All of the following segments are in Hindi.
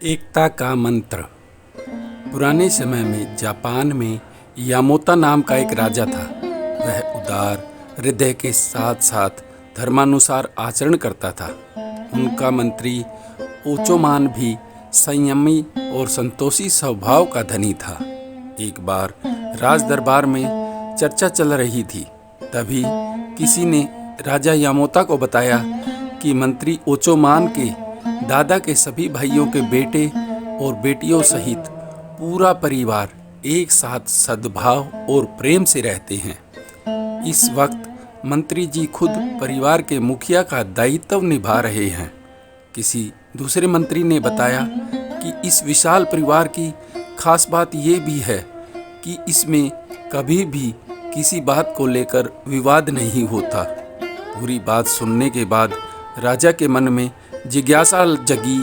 एकता का मंत्र। पुराने समय में जापान में यामोता नाम का एक राजा था। वह उदार हृदय के साथ साथ धर्मानुसार आचरण करता था। उनका मंत्री ओचोमान भी संयमी और संतोषी स्वभाव का धनी था। एक बार राज दरबार में चर्चा चल रही थी। तभी किसी ने राजा यामोता को बताया कि मंत्री ओचोमान के दादा के सभी भाइयों के बेटे और बेटियों सहित पूरा परिवार एक साथ सद्भाव और प्रेम से रहते हैं। इस वक्त मंत्री जी खुद परिवार के मुखिया का दायित्व निभा रहे हैं। किसी दूसरे मंत्री ने बताया कि इस विशाल परिवार की खास बात ये भी है कि इसमें कभी भी किसी बात को लेकर विवाद नहीं होता। पूरी बात सुनने के बाद राजा के मन में जिज्ञासा जगी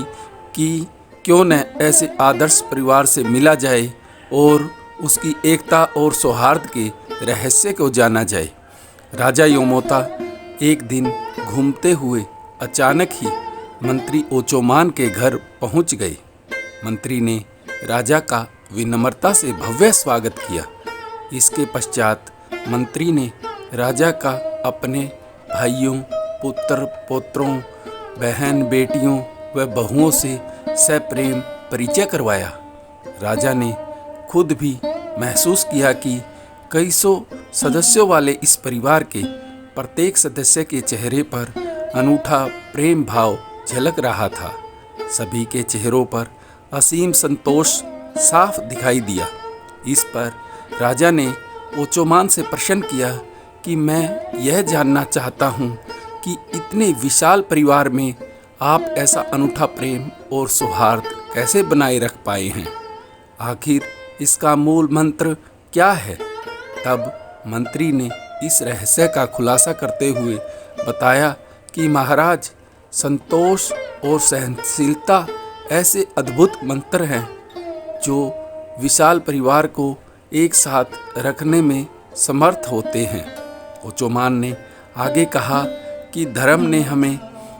कि क्यों न ऐसे आदर्श परिवार से मिला जाए और उसकी एकता और सौहार्द के रहस्य को जाना जाए। राजा यामोता एक दिन घूमते हुए अचानक ही मंत्री ओचोमान के घर पहुंच गए। मंत्री ने राजा का विनम्रता से भव्य स्वागत किया। इसके पश्चात मंत्री ने राजा का अपने भाइयों, पुत्र पौत्रों, बहन बेटियों व बहुओं से सप्रेम परिचय करवाया। राजा ने खुद भी महसूस किया कि कई सौ सदस्यों वाले इस परिवार के प्रत्येक सदस्य के चेहरे पर अनूठा प्रेम भाव झलक रहा था। सभी के चेहरों पर असीम संतोष साफ दिखाई दिया। इस पर राजा ने ओचोमान से प्रश्न किया कि मैं यह जानना चाहता हूँ कि इतने विशाल परिवार में आप ऐसा अनूठा प्रेम और सौहार्द कैसे बनाए रख पाए हैं? आखिर इसका मूल मंत्र क्या है? तब मंत्री ने इस रहस्य का खुलासा करते हुए बताया कि महाराज, संतोष और सहनशीलता ऐसे अद्भुत मंत्र हैं जो विशाल परिवार को एक साथ रखने में समर्थ होते हैं। ओचोमान ने आगे कहा कि धर्म ने हमें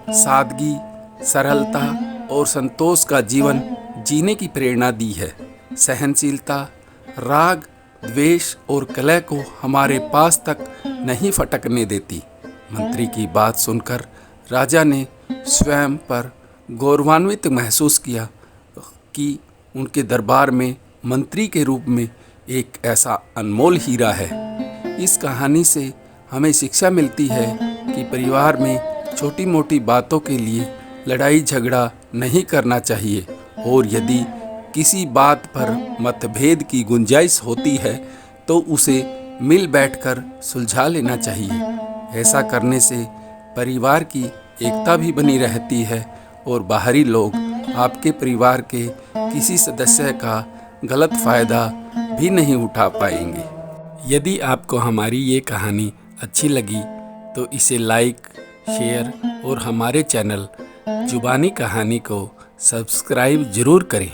सादगी, सरलता और संतोष का जीवन जीने की प्रेरणा दी है। सहनशीलता राग, द्वेष और कलह को हमारे पास तक नहीं फटकने देती। मंत्री की बात सुनकर राजा ने स्वयं पर गौरवान्वित महसूस किया कि उनके दरबार में मंत्री के रूप में एक ऐसा अनमोल हीरा है। इस कहानी से हमें शिक्षा मिलती है कि परिवार में छोटी मोटी बातों के लिए लड़ाई झगड़ा नहीं करना चाहिए और यदि किसी बात पर मतभेद की गुंजाइश होती है तो उसे मिल बैठकर सुलझा लेना चाहिए। ऐसा करने से परिवार की एकता भी बनी रहती है और बाहरी लोग आपके परिवार के किसी सदस्य का गलत फायदा भी नहीं उठा पाएंगे। यदि आपको हमारी ये कहानी अच्छी लगी तो इसे लाइक, शेयर और हमारे चैनल जुबानी कहानी को सब्सक्राइब जरूर करें।